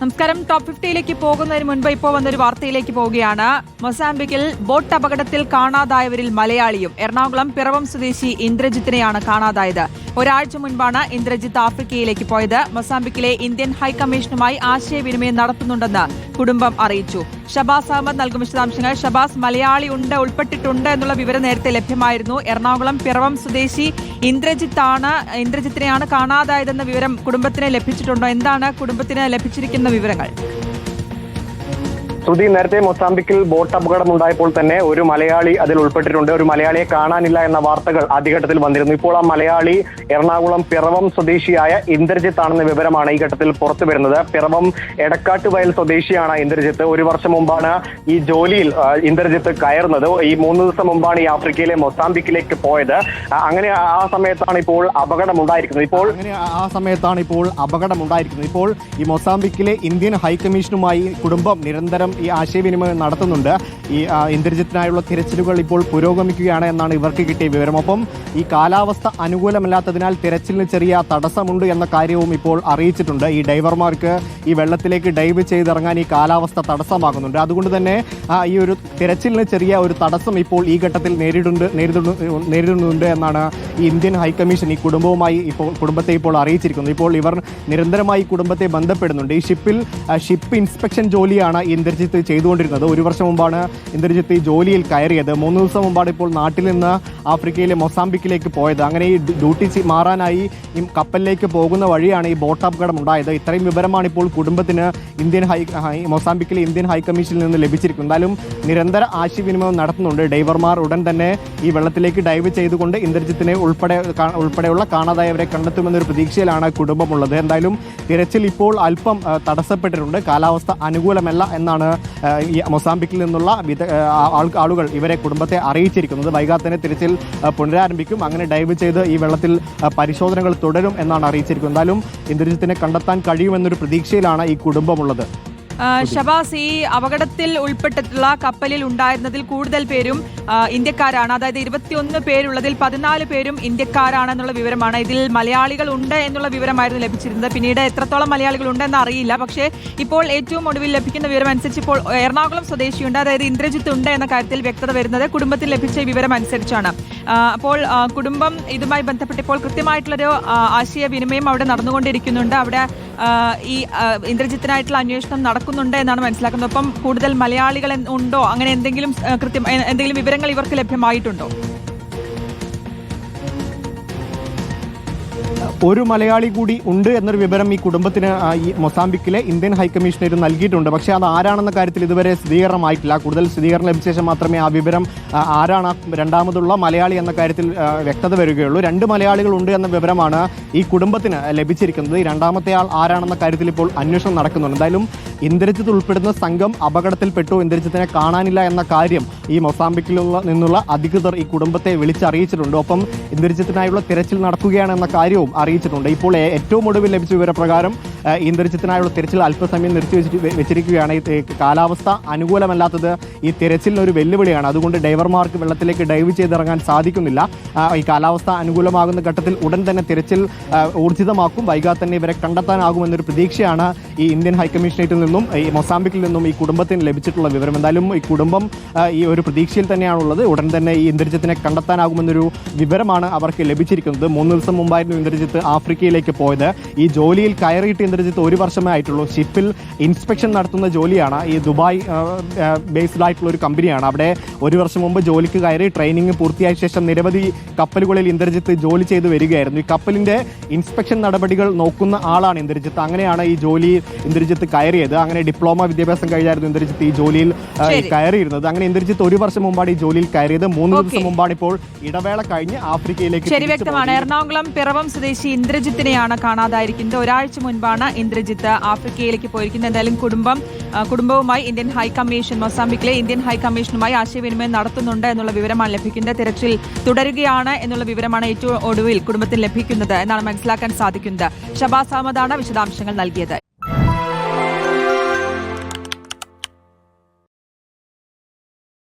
നമസ്കാരം. ടോപ്പ് 50യിലേക്ക് പോകുന്നതിന് മുൻപ് ഇപ്പോൾ വന്നൊരു വാർത്തയിലേക്ക് പോവുകയാണ്. മൊസാംബിക്കിൽ ബോട്ട് അപകടത്തിൽ കാണാതായവരിൽ മലയാളിയും. എറണാകുളം പിറവം സ്വദേശി ഇന്ദ്രജിത്തിനെയാണ് കാണാതായത്. ഒരാഴ്ച മുൻപാണ് ഇന്ദ്രജിത്ത് ആഫ്രിക്കയിലേക്ക് പോയത്. മൊസാംബിക്കിലെ ഇന്ത്യൻ ഹൈക്കമ്മീഷനുമായി ആശയവിനിമയം നടത്തുന്നുണ്ടെന്ന് കുടുംബം അറിയിച്ചു. ഷബാസ് അഹമ്മദ് നൽകും വിശദാംശങ്ങൾ. ഷബാസ്, മലയാളി ഉൾപ്പെട്ടിട്ടുണ്ട് എന്നുള്ള വിവരം നേരത്തെ ലഭ്യമായിരുന്നു. എറണാകുളം പിറവം സ്വദേശി ഇന്ദ്രജിത്തിനെയാണ് കാണാതായതെന്ന വിവരം കുടുംബത്തിന് ലഭിച്ചിട്ടുണ്ടോ? എന്താണ് കുടുംബത്തിന് ലഭിച്ചിരിക്കുന്ന വിവരങ്ങൾ? ശ്രുതി, നേരത്തെ മൊസാംബിക്കിൽ ബോട്ട് അപകടം ഉണ്ടായപ്പോൾ തന്നെ ഒരു മലയാളി അതിൽ ഉൾപ്പെട്ടിട്ടുണ്ട്. ഒരു മലയാളിയെ കാണാനില്ല എന്ന വാർത്തകൾ ആദ്യഘട്ടത്തിൽ വന്നിരുന്നു. ഇപ്പോൾ ആ മലയാളി എറണാകുളം പിറവം സ്വദേശിയായ ഇന്ദ്രജിത്ത് ആണെന്ന വിവരമാണ് ഈ ഘട്ടത്തിൽ പുറത്തു വരുന്നത്. പിറവം എടക്കാട്ടുവയൽ സ്വദേശിയാണ് ഇന്ദ്രജിത്ത്. ഒരു വർഷം മുമ്പാണ് ഈ ജോലിയിൽ ഇന്ദ്രജിത്ത് കയറുന്നത്. ഈ 3 ദിവസം മുമ്പാണ് ഈ ആഫ്രിക്കയിലെ മൊസാംബിക്കിലേക്ക് പോയത്. അങ്ങനെ ആ സമയത്താണ് ഇപ്പോൾ അപകടമുണ്ടായിരിക്കുന്നത്. ഇപ്പോൾ ഈ മൊസാംബിക്കിലെ ഇന്ത്യൻ ഹൈക്കമ്മീഷനുമായി കുടുംബം നിരന്തരം ഈ ആശയവിനിമയം നടത്തുന്നുണ്ട്. ഈ ഇന്ദ്രജിത്തിനായുള്ള തിരച്ചിലുകൾ ഇപ്പോൾ പുരോഗമിക്കുകയാണ് എന്നാണ് ഇവർക്ക് കിട്ടിയ വിവരം. ഒപ്പം ഈ കാലാവസ്ഥ അനുകൂലമല്ലാത്തതിനാൽ തിരച്ചിലിന് ചെറിയ തടസ്സമുണ്ട് എന്ന കാര്യവും ഇപ്പോൾ അറിയിച്ചിട്ടുണ്ട്. ഈ ഡൈവർമാർക്ക് ഈ വെള്ളത്തിലേക്ക് ഡൈവ് ചെയ്തിറങ്ങാൻ ഈ കാലാവസ്ഥ തടസ്സമാകുന്നുണ്ട്. അതുകൊണ്ട് തന്നെ ഈ ഒരു തിരച്ചിലിന് ചെറിയ ഒരു തടസ്സം ഇപ്പോൾ ഈ ഘട്ടത്തിൽ നേരിടുന്നുണ്ട് എന്നാണ് ഈ ഇന്ത്യൻ ഹൈക്കമ്മീഷൻ ഈ കുടുംബത്തെ ഇപ്പോൾ അറിയിച്ചിരിക്കുന്നത്. ഇപ്പോൾ ഇവർ നിരന്തരമായി കുടുംബത്തെ ബന്ധപ്പെടുന്നുണ്ട്. ഈ ഷിപ്പ് ഇൻസ്പെക്ഷൻ ജോലിയാണ് ഇന്ദ്രജിത്ത് ചെയ്തുകൊണ്ടിരുന്നത്. ഒരു വർഷം മുമ്പാണ് ഇന്ദ്രജിത്ത് ഈ ജോലിയിൽ കയറിയത്. 3 ദിവസം മുമ്പാണ് ഇപ്പോൾ നാട്ടിൽ നിന്ന് ആഫ്രിക്കയിലെ മൊസാംബിക്കിലേക്ക് പോയത്. അങ്ങനെ ഈ ഡ്യൂട്ടി മാറാനായി ഈ കപ്പലിലേക്ക് പോകുന്ന വഴിയാണ് ഈ ബോട്ട് അപകടം ഉണ്ടായത്. ഇത്രയും വിവരമാണ് ഇപ്പോൾ കുടുംബത്തിന് മൊസാംബിക്കിലെ ഇന്ത്യൻ ഹൈക്കമ്മീഷനിൽ നിന്ന് ലഭിച്ചിരിക്കുന്നത്. എന്തായാലും നിരന്തര ആശയവിനിമയം നടത്തുന്നുണ്ട്. ഡൈവർമാർ ഉടൻ തന്നെ ഈ വെള്ളത്തിലേക്ക് ഡൈവ് ചെയ്തുകൊണ്ട് ഇന്ദ്രജിത്തിനെ ഉൾപ്പെടെയുള്ള കാണാതായവരെ കണ്ടെത്തുമെന്നൊരു പ്രതീക്ഷയിലാണ് കുടുംബമുള്ളത്. എന്തായാലും തിരച്ചിൽ ഇപ്പോൾ അല്പം തടസ്സപ്പെട്ടിട്ടുണ്ട്. കാലാവസ്ഥ അനുകൂലമല്ല എന്നാണ് ഈ മൊസാംബിക്കിൽ നിന്നുള്ള ആളുകൾ കുടുംബത്തെ അറിയിച്ചിരിക്കുന്നത്. വൈകാതെ തന്നെ തിരച്ചിൽ പുനരാരംഭിക്കും. അങ്ങനെ ഡൈവ് ചെയ്ത് ഈ വെള്ളത്തിൽ പരിശോധനകൾ തുടരും എന്നാണ് അറിയിച്ചിരിക്കുന്നത്. എന്തായാലും ഇന്ദ്രജിത്തിനെ കണ്ടെത്താൻ കഴിയുമെന്നൊരു പ്രതീക്ഷയിലാണ് ഈ കുടുംബമുള്ളത്. ഷബാസ്, ഈ അപകടത്തിൽ ഉൾപ്പെട്ടിട്ടുള്ള കപ്പലിൽ ഉണ്ടായിരുന്നതിൽ കൂടുതൽ പേരും ഇന്ത്യക്കാരാണ്. അതായത് 21 പേരുള്ളതിൽ 14 പേരും ഇന്ത്യക്കാരാണെന്നുള്ള വിവരമാണ്. ഇതിൽ മലയാളികൾ ഉണ്ട് എന്നുള്ള വിവരമായിരുന്നു ലഭിച്ചിരുന്നത്. പിന്നീട് എത്രത്തോളം മലയാളികൾ ഉണ്ടെന്ന് അറിയില്ല. പക്ഷേ ഇപ്പോൾ ഏറ്റവും ഒടുവിൽ ലഭിക്കുന്ന വിവരം അനുസരിച്ച് ഇപ്പോൾ എറണാകുളം സ്വദേശിയുണ്ട്, അതായത് ഇന്ദ്രജിത്ത് ഉണ്ട് എന്ന കാര്യത്തിൽ വ്യക്തത വരുന്നത് കുടുംബത്തിൽ ലഭിച്ച വിവരം അനുസരിച്ചാണ്. അപ്പോൾ കുടുംബം ഇതുമായി ബന്ധപ്പെട്ട് ഇപ്പോൾ കൃത്യമായിട്ടുള്ളൊരു ആശയവിനിമയം അവിടെ നടന്നുകൊണ്ടിരിക്കുന്നുണ്ട്. അവിടെ ഈ ഇന്ദ്രജിത്തിനായിട്ടുള്ള അന്വേഷണം നടക്കുന്നുണ്ട് എന്നാണ് മനസ്സിലാക്കുന്നത്. ഒപ്പം കൂടുതൽ മലയാളികൾ ഉണ്ടോ, അങ്ങനെ എന്തെങ്കിലും വിവരങ്ങൾ ഇവർക്ക് ലഭ്യമായിട്ടുണ്ടോ? ഒരു മലയാളി കൂടി ഉണ്ട് എന്നൊരു വിവരം ഈ കുടുംബത്തിന് ഈ മൊസാംബിക്കിലെ ഇന്ത്യൻ ഹൈക്കമ്മീഷണർ നൽകിയിട്ടുണ്ട്. പക്ഷേ അത് ആരാണെന്ന കാര്യത്തിൽ ഇതുവരെ സ്ഥിരീകരണമായിട്ടില്ല. കൂടുതൽ സ്ഥിരീകരണം ലഭിച്ച ശേഷം മാത്രമേ ആ വിവരം ആരാണ് രണ്ടാമതുള്ള മലയാളി എന്ന കാര്യത്തിൽ വ്യക്തത വരികയുള്ളൂ. 2 മലയാളികൾ ഉണ്ട് എന്ന വിവരമാണ് ഈ കുടുംബത്തിന് ലഭിച്ചിരിക്കുന്നത്. ഈ രണ്ടാമത്തെ ആൾ ആരാണെന്ന കാര്യത്തിൽ ഇപ്പോൾ അന്വേഷണം നടക്കുന്നുണ്ട്. എന്തായാലും ഇന്ദ്രജിത്ത് ഉൾപ്പെടുന്ന സംഘം അപകടത്തിൽപ്പെട്ടു, ഇന്ദ്രജിത്തിനെ കാണാനില്ല എന്ന കാര്യം ഈ മൊസാംബിക്കിൽ നിന്നുള്ള അധികൃതർ ഈ കുടുംബത്തെ വിളിച്ചറിയിച്ചിട്ടുണ്ട്. ഒപ്പം ഇന്ദ്രജിത്തിനായുള്ള തിരച്ചിൽ നടക്കുകയാണെന്ന കാര്യവും അറിയിച്ചിട്ടുണ്ട്. ഇപ്പോൾ ഏറ്റവും ഒടുവിൽ ലഭിച്ച വിവരപ്രകാരം ഇന്ദ്രജിത്തിനായുള്ള തിരച്ചിൽ അല്പസമയം നിർത്തി വെച്ചിരിക്കുകയാണ്. ഈ കാലാവസ്ഥ അനുകൂലമല്ലാത്തത് ഈ തിരച്ചിലിനൊരു വെല്ലുവിളിയാണ്. അതുകൊണ്ട് ഡൈവർമാർക്ക് വെള്ളത്തിലേക്ക് ഡൈവ് ചെയ്തിറങ്ങാൻ സാധിക്കുന്നില്ല. ഈ കാലാവസ്ഥ അനുകൂലമാകുന്ന ഘട്ടത്തിൽ ഉടൻ തന്നെ തിരച്ചിൽ ഊർജിതമാക്കും. വൈകാതെ തന്നെ ഇവരെ കണ്ടെത്താനാകുമെന്നൊരു പ്രതീക്ഷയാണ് ഈ ഇന്ത്യൻ ഹൈക്കമ്മീഷണറേറ്റിൽ നിന്നും ഈ മൊസാംബിക്കിൽ നിന്നും ഈ കുടുംബത്തിന് ലഭിച്ചിട്ടുള്ള വിവരം. എന്തായാലും ഈ കുടുംബം ഈ ഒരു പ്രതീക്ഷയിൽ തന്നെയാണുള്ളത്. ഉടൻ തന്നെ ഈ ഇന്ദ്രജിത്തിനെ കണ്ടെത്താനാകുമെന്നൊരു വിവരമാണ് അവർക്ക് ലഭിച്ചിരിക്കുന്നത്. 3 ദിവസം മുമ്പായിരുന്നു ഇന്ദ്രജിത്ത് ആഫ്രിക്കയിലേക്ക് പോയത്. ഈ ജോലിയിൽ കയറിയിട്ട് ഇന്ദ്രജിത്ത് 1 വർഷമേ ആയിട്ടുള്ളൂ. ഷിപ്പിൽ ഇൻസ്പെക്ഷൻ നടത്തുന്ന ജോലിയാണ്. ഈ ദുബായ് ബേസ്ഡ് ആയിട്ടുള്ള ഒരു കമ്പനിയാണ്. അവിടെ 1 വർഷം മുമ്പ് ജോലിക്ക് കയറി ട്രെയിനിങ് പൂർത്തിയായ ശേഷം നിരവധി കപ്പലുകളിൽ ഇന്ദ്രജിത്ത് ജോലി ചെയ്തു വരികയായിരുന്നു. ഈ കപ്പലിന്റെ ഇൻസ്പെക്ഷൻ നടപടികൾ നോക്കുന്ന ആളാണ് ഇന്ദ്രജിത്ത്. അങ്ങനെയാണ് ഈ ജോലി ഇന്ദ്രജിത്ത് കയറിയത്. അങ്ങനെ ഡിപ്ലോമ വിദ്യാഭ്യാസം കഴിഞ്ഞായിരുന്നു ഇന്ദ്രജിത്ത് ഈ ജോലിയിൽ കയറിയിരുന്നത്. അങ്ങനെ ഇന്ദ്രജിത്ത് 1 വർഷം മുമ്പാണ് ഈ ജോലിയിൽ കയറിയത്. 3 ദിവസം മുമ്പാണ് ഇപ്പോൾ ഇടവേള കഴിഞ്ഞ് ആഫ്രിക്കയിലേക്ക്. ശരി, വ്യക്തമാണ്. എറണാകുളം പിറവം സ്വദേശി ഇന്ദ്രജിത്തിനെയാണ് കാണാതായിരിക്കുന്നത്. ഒരാഴ്ച മുൻപാണ് ഇന്ദ്രജിത്ത് ആഫ്രിക്കയിലേക്ക് പോയിരിക്കുന്നത്. എന്തായാലും കുടുംബവുമായി ഇന്ത്യൻ ഹൈക്കമ്മീഷൻ, മൊസാംബിക്കിലെ ഇന്ത്യൻ ഹൈക്കമ്മീഷനുമായി ആശയവിനിമയം നടത്തുന്നുണ്ട് എന്നുള്ള വിവരമാണ് ലഭിക്കുന്നത്. തിരച്ചിൽ തുടരുകയാണ് എന്നുള്ള വിവരമാണ് ഏറ്റവും ഒടുവിൽ കുടുംബത്തിന് ലഭിക്കുന്നത് എന്നാണ് മനസ്സിലാക്കാൻ സാധിക്കുന്നത്. ഷബാസ് അഹമ്മദാണ് വിശദാംശങ്ങൾ നൽകിയത്.